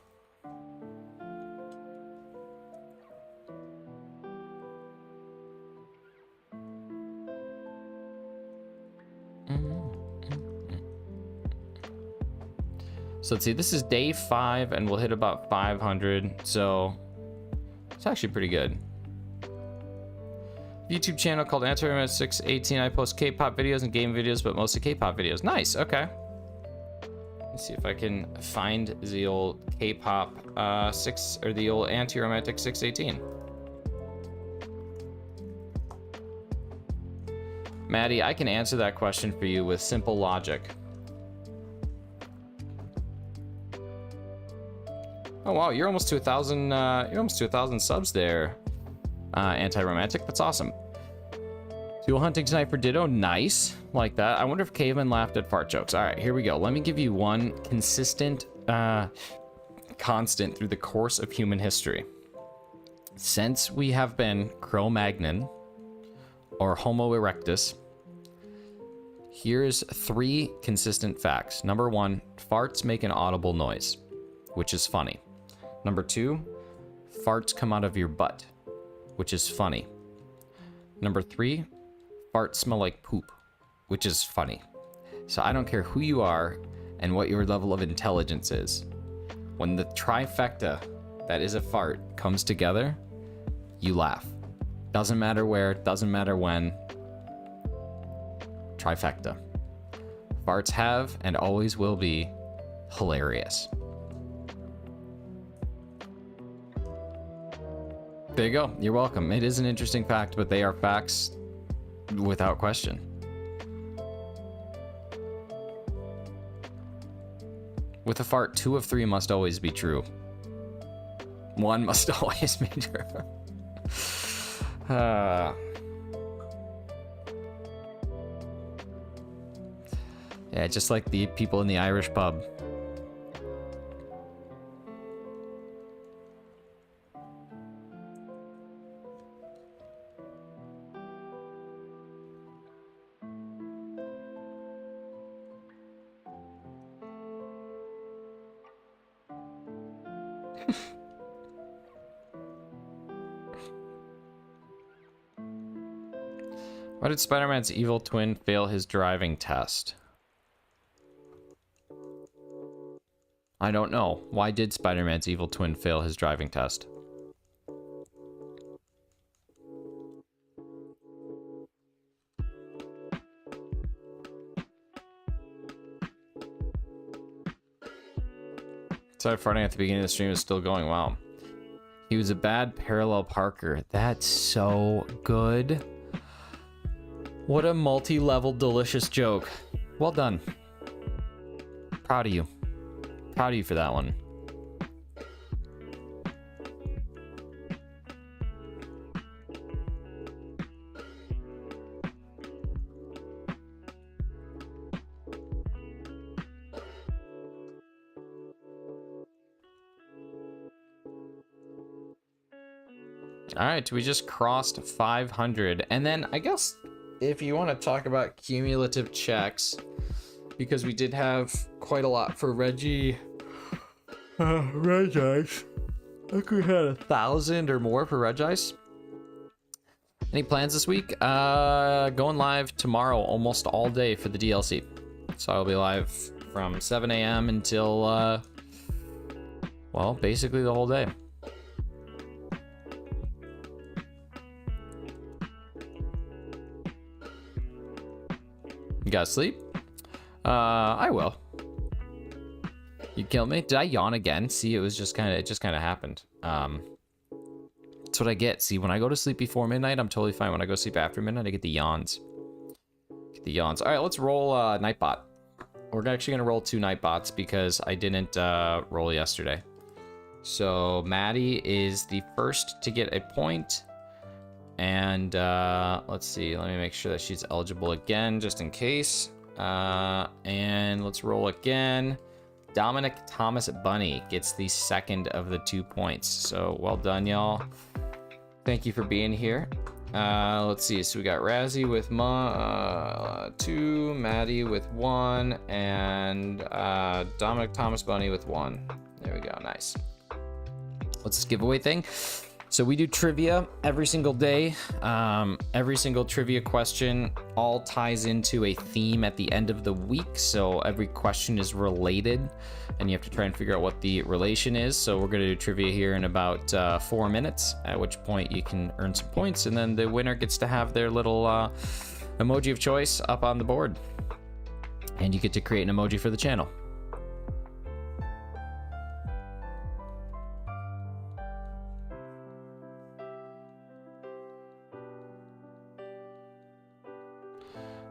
So let's see, this is day 5 and we'll hit about 500, so it's actually pretty good. YouTube channel called Anti-618. I post K-pop videos and game videos, but mostly K-pop videos. Nice, okay. Let's see if I can find the old K-pop or the old Anti-Romantic 618. Maddie, I can answer that question for you with simple logic. Oh wow, you're almost to 1,000. You're almost to 1,000 subs there, Anti-Romantic. That's awesome. Dual hunting tonight for Ditto. Nice, like that. I wonder if Caveman laughed at fart jokes. All right, here we go. Let me give you one consistent, constant through the course of human history. Since we have been Cro-Magnon or Homo erectus, here's 3 consistent facts. Number 1, farts make an audible noise, which is funny. Number 2, farts come out of your butt, which is funny. Number 3, farts smell like poop, which is funny. So I don't care who you are and what your level of intelligence is. When the trifecta that is a fart comes together, you laugh. Doesn't matter where, doesn't matter when. Trifecta. Farts have and always will be hilarious. There you go. You're welcome. It is an interesting fact, but they are facts without question. With a fart, 2 of 3 must always be true. 1 must always be true. Yeah, just like the people in the Irish pub. Why did Spider-Man's evil twin fail his driving test? I don't know. Why did Spider-Man's evil twin fail his driving test? Sorry, farting at the beginning of the stream is still going. Wow. He was a bad parallel parker. That's so good. What a multi-level delicious joke. Well done. Proud of you. Proud of you for that one. All right, we just crossed 500. And then I guess if you want to talk about cumulative checks, because we did have quite a lot for Reggie. Regice. I think we had 1,000 or more for Regice. Any plans this week? Going live tomorrow almost all day for the DLC. So I'll be live from 7 a.m. until, well, basically the whole day. You gotta sleep? I will. You kill me? Did I yawn again? See, it just kind of happened. That's what I get. See, when I go to sleep before midnight, I'm totally fine. When I go to sleep after midnight, I get the yawns. All right, let's roll Nightbot. We're actually gonna roll 2 Nightbots because I didn't roll yesterday. So Maddie is the first to get a point. And let's see, let me make sure that she's eligible again, just in case. And let's roll again. Dominic Thomas Bunny gets the second of the 2 points. So well done, y'all. Thank you for being here. Let's see, so we got Razzie with 2, Maddie with 1, and Dominic Thomas Bunny with 1. There we go, nice. What's this giveaway thing? So we do trivia every single day. Every single trivia question all ties into a theme at the end of the week. So every question is related and you have to try and figure out what the relation is. So we're gonna do trivia here in about 4 minutes, at which point you can earn some points, and then the winner gets to have their little emoji of choice up on the board. And you get to create an emoji for the channel.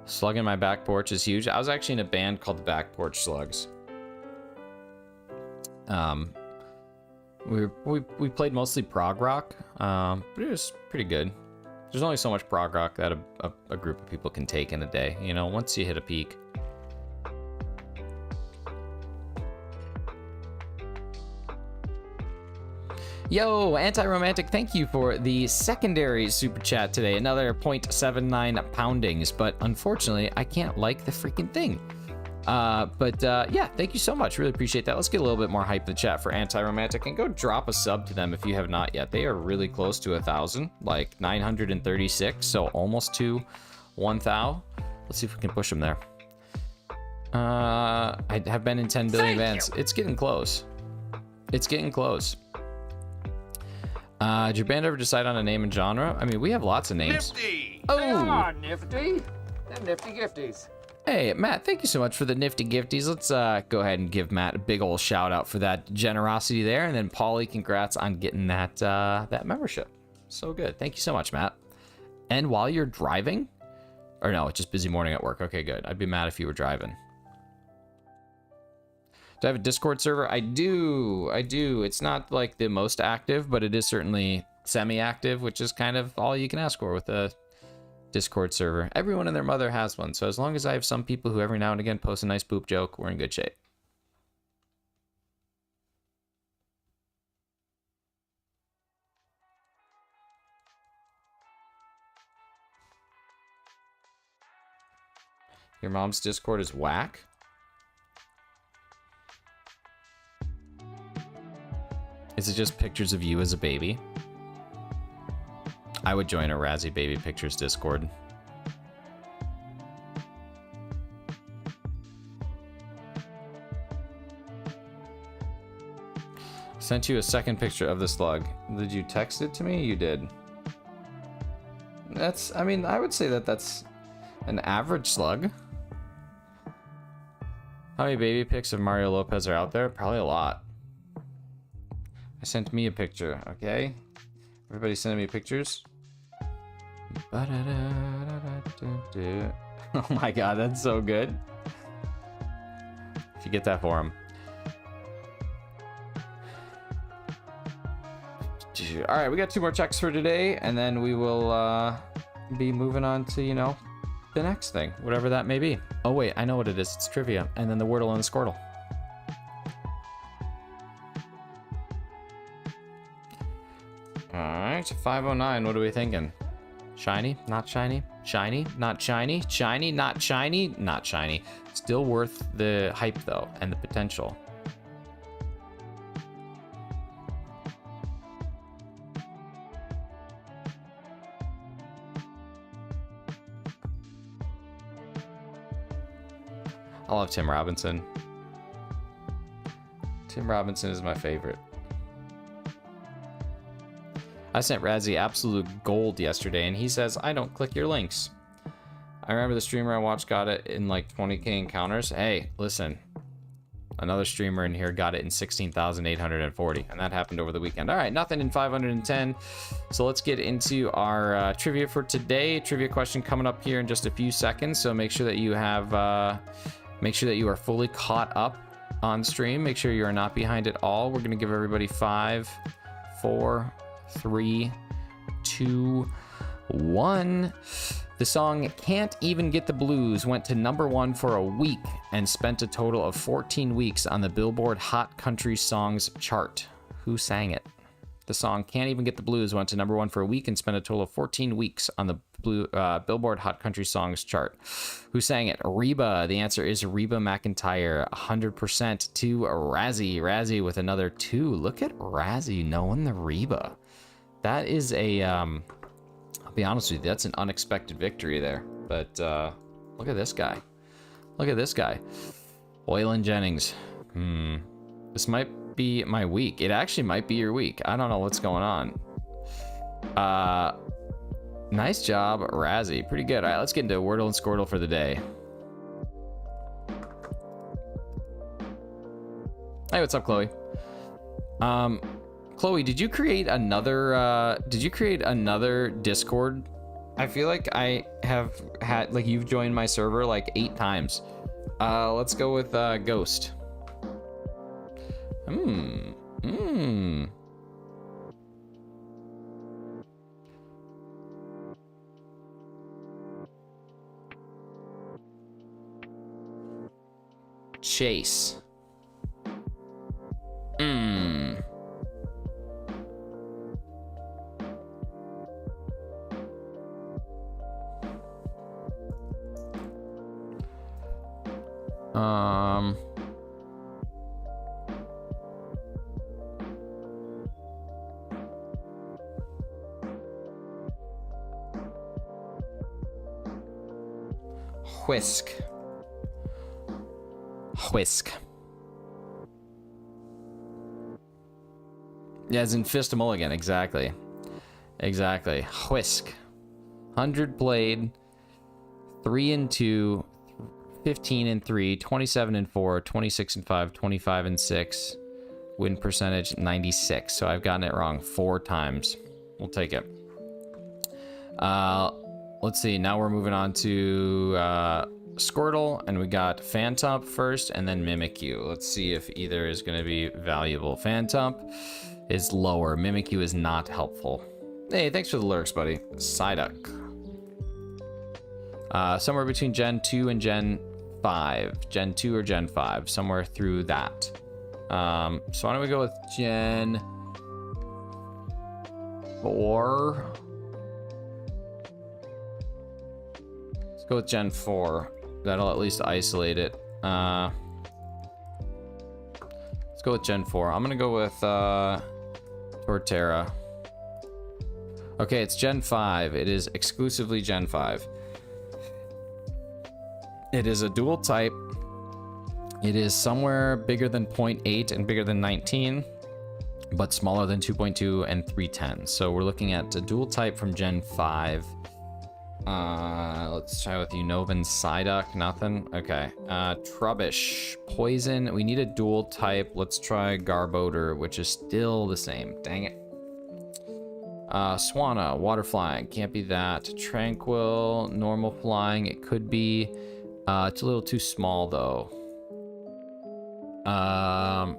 Slug in my back porch is huge. I was actually in a band called the Back Porch Slugs. We played mostly prog rock, but it was pretty good. There's only so much prog rock that a group of people can take in a day, you know, once you hit a peak. Yo, Anti-Romantic, thank you for the secondary super chat today. Another 0.79 poundings, but unfortunately, I can't like the freaking thing. Yeah, thank you so much. Really appreciate that. Let's get a little bit more hype in the chat for Anti-Romantic, and go drop a sub to them if you have not yet. They are really close to 1,000, like 936, so almost to 1,000. Let's see if we can push them there. I have been in 10 billion events. It's getting close. It's getting close. Did your band ever decide on a name and genre? I mean, we have lots of names. Nifty! Oh! They are nifty. They're nifty gifties. Hey, Matt, thank you so much for the nifty gifties. Let's go ahead and give Matt a big old shout out for that generosity there. And then Paulie, congrats on getting that that membership. So good. Thank you so much, Matt. And while you're driving, or no, it's just busy morning at work. Okay, good. I'd be mad if you were driving. Do I have a Discord server? I do. It's not like the most active, but it is certainly semi-active, which is kind of all you can ask for with a Discord server. Everyone and their mother has one, so as long as I have some people who every now and again post a nice poop joke, we're in good shape. Your mom's Discord is whack? Is it just pictures of you as a baby? I would join a Razzie Baby Pictures Discord. Sent you a second picture of the slug. Did you text it to me? You did. That's, I mean, I would say that that's an average slug. How many baby pics of Mario Lopez are out there? Probably a lot. I sent me a picture, okay? Everybody sending me pictures? Oh my god, that's so good. If you get that for him. Alright, we got 2 more checks for today, and then we will be moving on to, you know, the next thing, whatever that may be. Oh wait, I know what it is. It's trivia, and then the Wordle and the Squirtle. Alright, 509. What are we thinking? Shiny? Not shiny? Shiny? Not shiny? Shiny? Not shiny? Not shiny. Still worth the hype, though, and the potential. I love Tim Robinson. Tim Robinson is my favorite. I sent Razzie absolute gold yesterday, and he says, I don't click your links. I remember the streamer I watched got it in like 20k encounters. Hey, listen. Another streamer in here got it in 16,840, and that happened over the weekend. All right, nothing in 510. So let's get into our trivia for today. Trivia question coming up here in just a few seconds. So make sure that you have, make sure that you are fully caught up on stream. Make sure you are not behind at all. We're gonna give everybody 5, 4, 3, 2, 1. The song Can't Even Get the Blues went to #1 for a week and spent a total of 14 weeks on the Billboard Hot Country Songs chart. Who sang it? The song Can't Even Get the Blues went to #1 for a week and spent a total of 14 weeks on the Billboard Hot Country Songs chart. Who sang it? Reba. The answer is Reba McEntire. 100% to Razzie. Razzie with another 2. Look at Razzie knowing the Reba. That is a, I'll be honest with you, that's an unexpected victory there. But look at this guy. Look at this guy. Waylon Jennings. This might be my week. It actually might be your week. I don't know what's going on. Nice job, Razzie. Pretty good. All right, let's get into Wordle and Squirtle for the day. Hey, what's up, Chloe? Chloe, did you create another Discord? I feel like I have had, like, you've joined my server like 8 times. Let's go with Ghost. Chase. Whisk. Whisk. Yeah, as in Fist a Mulligan, exactly. Exactly. Whisk. 100 played, 3-2, 15-3, 27-4, 26-5, 25-6. Win percentage 96. So I've gotten it wrong 4 times. We'll take it. Let's see. Now we're moving on to Squirtle, and we got Phantump first, and then Mimikyu. Let's see if either is going to be valuable. Phantump is lower. Mimikyu is not helpful. Hey, thanks for the lurks, buddy. Psyduck. Somewhere between Gen 2 and Gen 5. Gen 2 or Gen 5. Somewhere through that. So why don't we go with Gen 4? Let's go with Gen 4. That'll at least isolate it. Let's go with Gen 4. I'm gonna go with Torterra. Okay, it's Gen 5. It is exclusively Gen 5. It is a dual type. It is somewhere bigger than 0.8 and bigger than 19, but smaller than 2.2 and 310. So we're looking at a dual type from Gen 5. Let's try with Unova Psyduck. Nothing. Okay. Trubbish. Poison. We need a dual type. Let's try Garbodor, which is still the same. Dang it. Swanna. Water flying. Can't be that. Tranquil. Normal flying. It could be. It's a little too small though.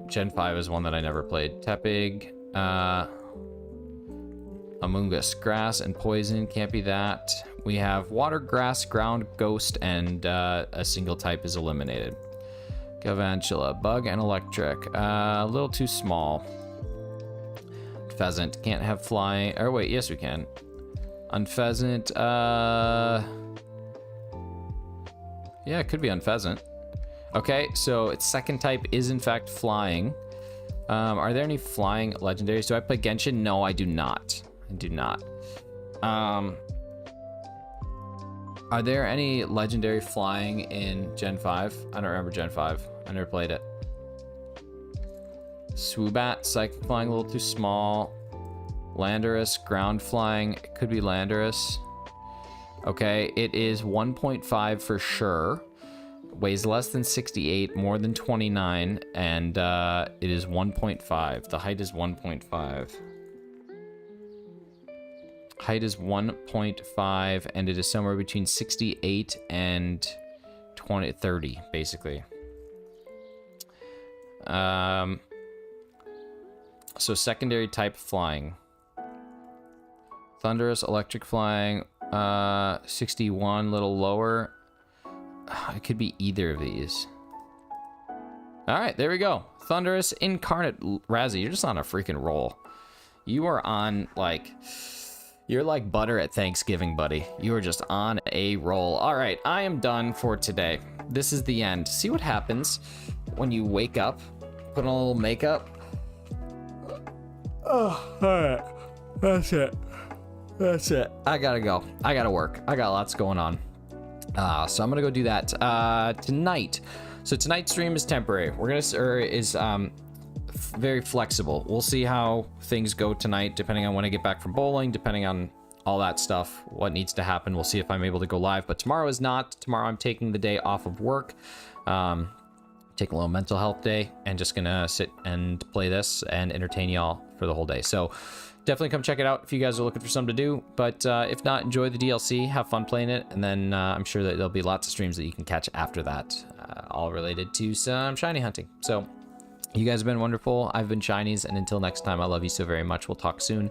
Gen 5 is one that I never played. Tepig. Amoonguss. Grass and poison. Can't be that. We have water, grass, ground, ghost, and a single type is eliminated. Galvantula. Bug and electric. A little too small. pheasant. Can't have flying. Or wait, yes we can. On pheasant, yeah, it could be on pheasant. Okay, so its second type is in fact flying. Are there any flying legendaries? Do I play Genshin? No, I do not. I do not. Are there any legendary flying in Gen 5? I don't remember Gen 5. I never played it. Swoobat, psychic flying, a little too small. Landorus, ground flying. It could be Landorus. Okay, it is 1.5 for sure. Weighs less than 68, more than 29, and it is 1.5. The height is 1.5. Height is 1.5, and it is somewhere between 68 and 30, basically. So secondary type flying. Thunderous, electric flying, 61, little lower. It could be either of these. All right, there we go. Thunderous, incarnate. Razzie, you're just on a freaking roll. You are on, like, you're like butter at Thanksgiving, buddy. You are just on a roll. All right, I am done for today. This is the end. See what happens when you wake up, put on a little makeup. Oh, all right. That's it. That's it. I gotta go. I gotta work. I got lots going on. So I'm gonna go do that tonight. So tonight's stream is temporary. We're gonna very flexible. We'll see how things go tonight, depending on when I get back from bowling, depending on all that stuff, what needs to happen. We'll see if I'm able to go live. But tomorrow is not. Tomorrow I'm taking the day off of work. Taking a little mental health day and just gonna sit and play this and entertain y'all for the whole day. So definitely come check it out if you guys are looking for something to do. But if not, enjoy the DLC, have fun playing it, and then I'm sure that there'll be lots of streams that you can catch after that, all related to some shiny hunting. So you guys have been wonderful. I've been Shinies, and until next time, I love you so very much. We'll talk soon.